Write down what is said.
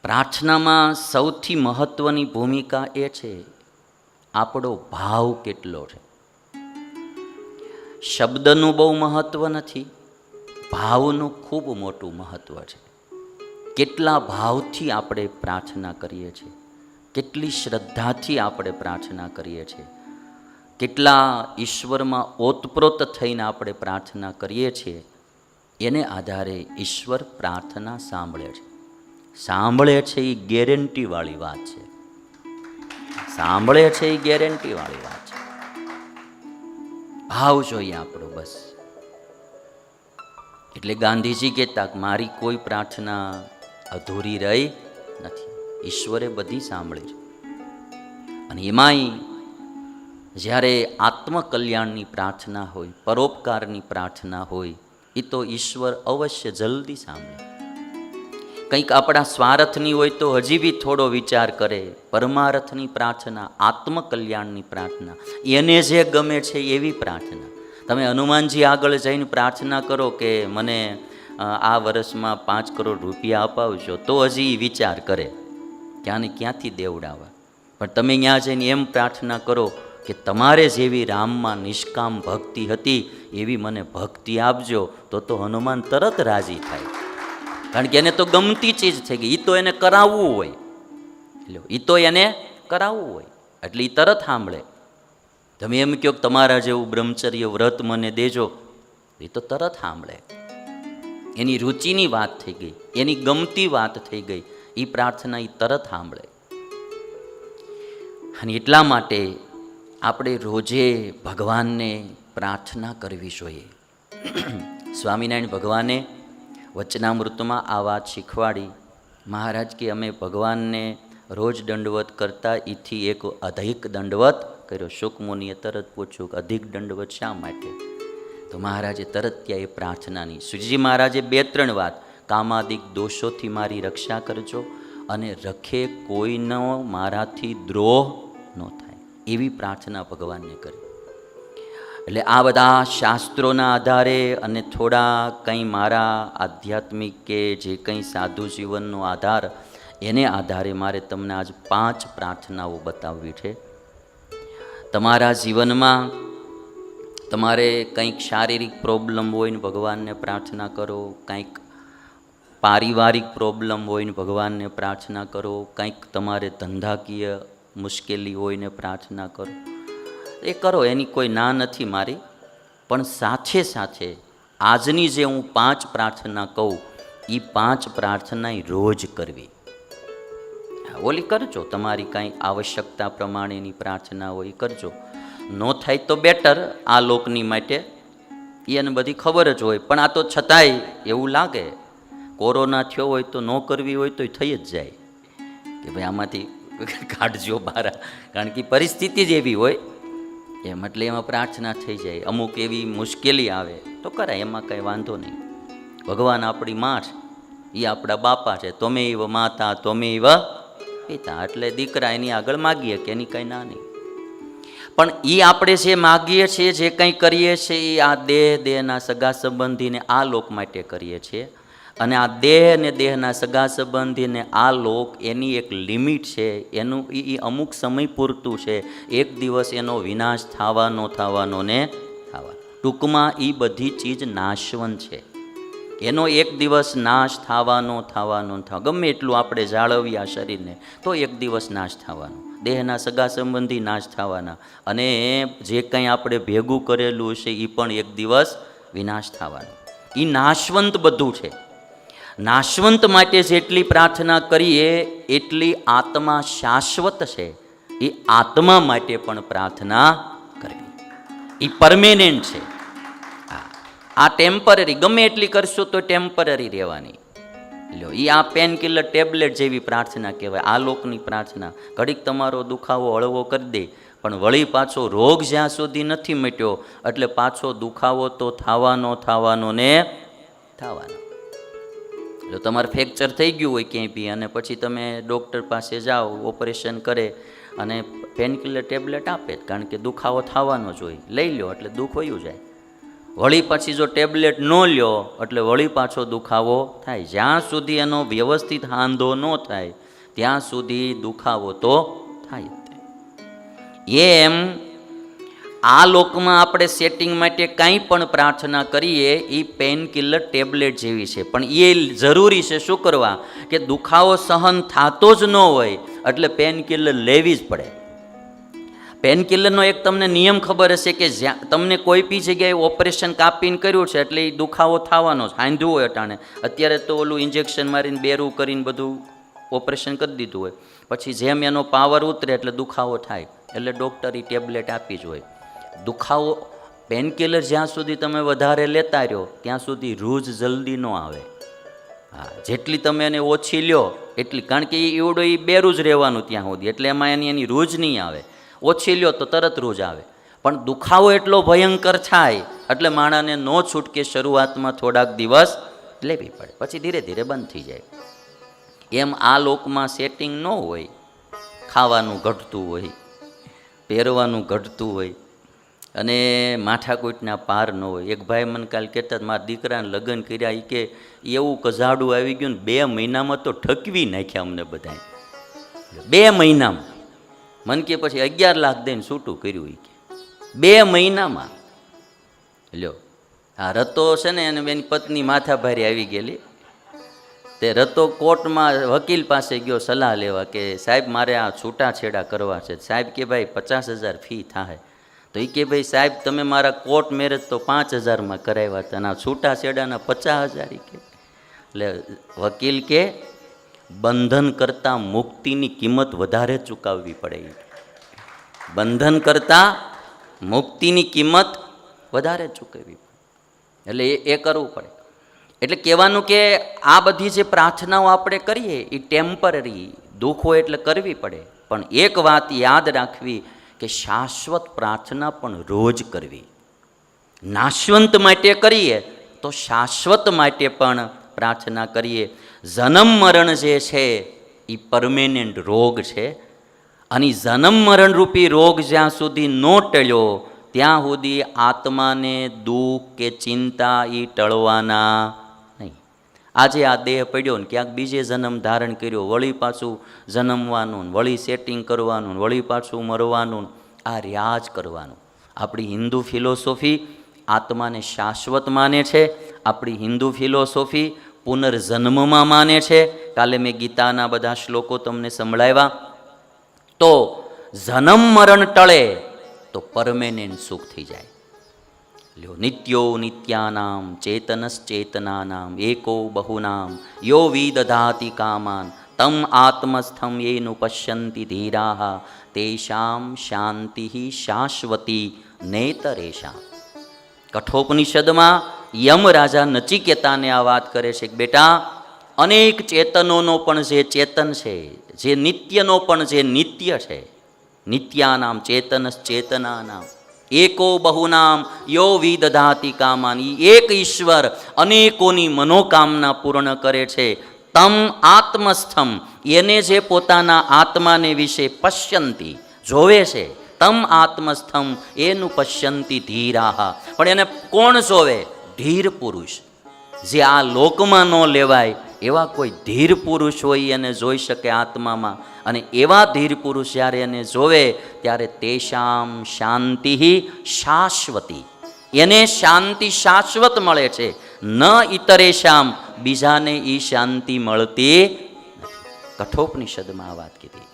પ્રાર્થનામાં સૌથી મહત્ત્વની ભૂમિકા એ છે આપણો ભાવ કેટલો છે. શબ્દનું બહુ મહત્ત્વ નથી, ભાવનું ખૂબ મોટું મહત્ત્વ છે. કેટલા ભાવથી આપણે પ્રાર્થના કરીએ છીએ, કેટલી શ્રદ્ધાથી આપણે પ્રાર્થના કરીએ છીએ, કેટલા ઈશ્વરમાં ઓતપ્રોત થઈને આપણે પ્રાર્થના કરીએ છીએ, એને આધારે ઈશ્વર પ્રાર્થના સાંભળે છે. સાંભળે છે એ ગેરંટીવાળી વાત છે. સાંભળે છે એ ગેરંટીવાળી વાત છે. ભાવ જોઈએ આપણો, બસ. એટલે ગાંધીજી કહેતા કે મારી કોઈ પ્રાર્થના અધૂરી રહી નથી. ઈશ્વરે બધી સાંભળી છે. અને એમાંય જ્યારે આત્મકલ્યાણની પ્રાર્થના હોય, પરોપકારની પ્રાર્થના હોય, એ તો ઈશ્વર અવશ્ય જલ્દી સાંભળે. કંઈક આપણા સ્વાર્થની હોય તો હજી બી થોડો વિચાર કરે. પરમાર્થની પ્રાર્થના, આત્મકલ્યાણની પ્રાર્થના, એને જે ગમે છે એવી પ્રાર્થના. તમે હનુમાનજી આગળ જઈને પ્રાર્થના કરો કે મને આ વર્ષમાં 5 કરોડ રૂપિયા અપાવજો, તો હજી વિચાર કરે કે આને ક્યાંથી દેવડાવવા. પણ તમે ત્યાં જઈને એમ પ્રાર્થના કરો કે તમારે જેવી રામમાં નિષ્કામ ભક્તિ હતી એવી મને ભક્તિ આપજો, તો હનુમાન તરત રાજી થાય. કારણ કે એને તો ગમતી ચીજ થઈ ગઈ. એ તો એને કરાવવું હોય, એ તો એને કરાવવું હોય, એટલે એ તરત સાંભળે. તમે એમ કહો કે તમારા જેવું બ્રહ્મચર્ય વ્રત મને દેજો, એ તો તરત સાંભળે. એની રુચિની વાત થઈ ગઈ, એની ગમતી વાત થઈ ગઈ, એ પ્રાર્થના એ તરત સાંભળે. અને એટલા માટે આપણે રોજે ભગવાનને પ્રાર્થના કરવી જોઈએ. સ્વામિનારાયણ ભગવાને વચનામૃતમાં આ વાત શીખવાડી. મહારાજ કે અમે ભગવાનને રોજ દંડવત કરતા, એથી એક અધિક દંડવત કર્યો. શુકમુનિએ તરત પૂછ્યું કે અધિક દંડવત શા માટે? તો મહારાજે તરત ત્યાં એ પ્રાર્થનાની, સુજીજી મહારાજે 2-3 વાત, કામાદિક દોષોથી મારી રક્ષા કરજો અને રખે કોઈનો મારાથી દ્રોહ ન થાય, એવી પ્રાર્થના ભગવાનને કરી. એટલે આ બધા શાસ્ત્રોના આધારે અને થોડા કંઈ મારા આધ્યાત્મિક કે જે કંઈ સાધુ જીવનનો આધાર, એને આધારે મારે તમને આજ 5 પ્રાર્થનાઓ બતાવવી છે. તમારા જીવનમાં તમારે કંઈક શારીરિક પ્રોબ્લેમ હોય ને ભગવાનને પ્રાર્થના કરો, કંઈક પારિવારિક પ્રોબ્લેમ હોય ને ભગવાનને પ્રાર્થના કરો, કંઈક તમારે ધંધાકીય મુશ્કેલી હોય ને પ્રાર્થના કરો, એ કરો, એની કોઈ ના નથી મારી. પણ સાથે સાથે આજની જે હું 5 પ્રાર્થના કહું, એ 5 પ્રાર્થના રોજ કરવી. ઓલી કરજો, તમારી કાંઈ આવશ્યકતા પ્રમાણેની પ્રાર્થના હોય એ કરજો. ન થાય તો બેટર, આ લોકની માટે એને બધી ખબર જ હોય. પણ આ તો છતાંય એવું લાગે, કોરોના થયો હોય તો ન કરવી હોય તો થઈ જ જાય કે ભાઈ આમાંથી કાઢજો બહાર, કારણ કે પરિસ્થિતિ જ એવી હોય એમ. એટલે એમાં પ્રાર્થના થઈ જાય. અમુક એવી મુશ્કેલી આવે તો કરાય, એમાં કંઈ વાંધો નહીં. ભગવાન આપણી માં છે, એ આપણા બાપા છે. તમે એવ માતા, તમે એવ પિતા. એટલે દીકરા એની આગળ માગીએ કે એની કંઈ ના નહીં. પણ એ આપણે જે માગીએ છીએ, જે કંઈ કરીએ છીએ, એ આ દેહના સગા સંબંધીને આ લોક માટે કરીએ છીએ. અને આ દેહ અને દેહના સગા સંબંધીને આ લોક, એની એક લિમિટ છે, એનું એ અમુક સમય પૂરતું છે. એક દિવસ એનો વિનાશ થવાનો ને થવાનો. ટૂંકમાં એ બધી ચીજ નાશવંત છે. એનો એક દિવસ નાશ થવાનો. ગમે એટલું આપણે જાળવીએ આ શરીરને તો એક દિવસ નાશ થવાનો. દેહના સગા સંબંધી નાશ થવાના, અને જે કંઈ આપણે ભેગું કરેલું છે એ પણ એક દિવસ વિનાશ થવાનો. એ નાશવંત બધું છે. નાશવંત માટે જેટલી પ્રાર્થના કરીએ એટલી આત્મા શાશ્વત છે. એ આત્મા માટે પણ પ્રાર્થના કરવી, એ પરમેનન્ટ છે. આ ટેમ્પરરી, ગમે એટલી કરશો તો ટેમ્પરરી રહેવાની. લ્યો, એ આ પેન કિલર ટેબ્લેટ જેવી પ્રાર્થના કહેવાય. આ લોકની પ્રાર્થના ઘડીક તમારો દુખાવો હળવો કરી દે, પણ વળી પાછો રોગ જ્યાં સુધી નથી મટ્યો એટલે પાછો દુખાવો તો થવાનો ને થવાનો. જો તમારે ફ્રેક્ચર થઈ ગયું હોય ક્યાંય બી, અને પછી તમે ડૉક્ટર પાસે જાઓ, ઓપરેશન કરે અને પેનકિલર ટેબ્લેટ આપે, કારણ કે દુખાવો થવાનો જ હોય, લઈ લો એટલે દુઃખ વયું જાય. વળી પછી જો ટેબ્લેટ ન લ્યો એટલે વળી પાછો દુખાવો થાય. જ્યાં સુધી એનો વ્યવસ્થિત હાંધો ન થાય ત્યાં સુધી દુખાવો તો થાય જ. એમ આ લોકમાં આપણે સેટિંગ માટે કાંઈ પણ પ્રાર્થના કરીએ એ પેઇન કિલર ટેબ્લેટ જેવી છે, પણ એ જરૂરી છે શું કરવા કે દુખાવો સહન થતો જ ન હોય એટલે પેઇન કિલર લેવી જ પડે. પેઇન કિલરનો એક તમને નિયમ ખબર હશે કે જ્યાં તમને કોઈ બી જગ્યાએ ઓપરેશન કાપીને કર્યું છે એટલે એ દુખાવો થવાનો જ, હાંધ્યું હોય અટાણે. અત્યારે તો ઓલું ઇન્જેક્શન મારીને બેરું કરીને બધું ઓપરેશન કરી દીધું હોય, પછી જેમ એનો પાવર ઉતરે એટલે દુખાવો થાય, એટલે ડૉક્ટર એ ટેબ્લેટ આપી જ હોય. દુખાવો પેનકિલર જ્યાં સુધી તમે વધારે લેતા રહ્યો ત્યાં સુધી રૂજ જલ્દી ન આવે. હા, જેટલી તમે એને ઓછી લ્યો એટલી, કારણ કે એવડો એ બેરું જ રહેવાનું ત્યાં સુધી, એટલે એમાં એની રૂજ નહીં આવે. ઓછી લ્યો તો તરત રૂજ આવે. પણ દુખાવો એટલો ભયંકર થાય એટલે માણસને ન છૂટકે શરૂઆતમાં થોડાક દિવસ લેવી પડે, પછી ધીરે ધીરે બંધ થઈ જાય. એમ આ લોકમાં સેટિંગ ન હોય, ખાવાનું ઘટતું હોય, પહેરવાનું ઘટતું હોય અને માથાકૂટના પાર ન હોય. એક ભાઈ મને કાલ કહેતા મારા દીકરાને લગ્ન કર્યા, એ કે એવું કઝાડું આવી ગયું ને 2 મહિનામાં તો ઠકવી નાખ્યા અમને બધાએ. 2 મહિનામાં મન કે પછી 11 લાખ દઈને છૂટું કર્યું. એ કે 2 મહિનામાં લ્યો. હા, રતો છે ને એને એની પત્ની માથા ભારે આવી ગયેલી, તે રતો કોર્ટમાં વકીલ પાસે ગયો સલાહ લેવા કે સાહેબ મારે આ છૂટાછેડા કરવા છે. સાહેબ કે ભાઈ 50,000 ફી થાય. તો એ કે ભાઈ સાહેબ તમે મારા કોર્ટ મેરેજ તો 5,000માં કરાવ્યા હતા અને આ છૂટાછેડાના 50,000. કે એટલે વકીલ કે બંધન કરતાં મુક્તિની કિંમત વધારે ચૂકવવી પડે. બંધન કરતાં મુક્તિની કિંમત વધારે ચૂકવવી પડે, એટલે એ કરવું પડે. એટલે કહેવાનું કે આ બધી જે પ્રાર્થનાઓ આપણે કરીએ એ ટેમ્પરરી, દુઃખ હોય એટલે કરવી પડે, પણ એક વાત યાદ રાખવી કે શાશ્વત પ્રાર્થના પણ રોજ કરવી. નાશવંત માટે કરીએ તો શાશ્વત માટે પણ પ્રાર્થના કરીએ. જન્મ મરણ જે છે એ પરમેનન્ટ રોગ છે, અને જન્મ મરણ રૂપી રોગ જ્યાં સુધી ન ટળ્યો ત્યાં સુધી આત્માને દુઃખ કે ચિંતા એ ટળવાના નહીં. આજે આ દેહ પડ્યો ને ક્યાંક બીજે જન્મ ધારણ કર્યો, વળી પાછું જન્મવાનું, વળી સેટિંગ કરવાનું, વળી પાછું મરવાનું, આ રિયાજ કરવાનું. આપણી હિન્દુ ફિલોસોફી આત્માને શાશ્વત માને છે. આપણી હિન્દુ ફિલોસોફી પુનર્જન્મમાં માને છે. કાલે મેં ગીતાના બધા શ્લોકો તમને સંભળાવ્યા. તો જન્મ મરણ ટળે તો પરમેનન્ટ સુખ થઈ જાય. લ્યો, નિત્યો નિત્યાનામ ચેતનશ્ચેતનાનામ એકો બહુનામ યો વિદધાતિ કામાન તમ આત્મસ્થમ યેનું પશ્યંતિ ધીરાહ તેષામ શાંતિ શાશ્વતી નેતરેષામ. કઠોપનિષદમાં યમ રાજા નચિકેતાને આ વાત કરે છે કે બેટા, અનેક ચેતનોનો પણ જે ચેતન છે, જે નિત્યનો પણ જે નિત્ય છે, નિત્યાનામ ચેતનશ્ચેતનાનામ એકો બહુનામ યો વિદધાતિ કામાન, એક ઈશ્વર અનેકોની મનોકામના પૂર્ણ કરે છે. તમ આત્મસ્થમ, એને જે પોતાના આત્માને વિશે પશ્યંતી જોવે છે, તમ આત્મસ્થમ એનું પશ્યંતી ધીરાહ, પણ એને કોણ જોવે? ધીર પુરુષ. જે આ લોકમાં ન લેવાય એવા કોઈ ધીર પુરુષ હોય એને જોઈ શકે આત્મામાં, અને એવા ધીર પુરુષ જ્યારે એને જોવે ત્યારે તેષામ શાંતિ શાશ્વતી, એને શાંતિ શાશ્વત મળે છે. ન ઇતરેશામ, બીજાને એ શાંતિ મળતી નથી. કઠોપનિષદમાં આ વાત કીધી.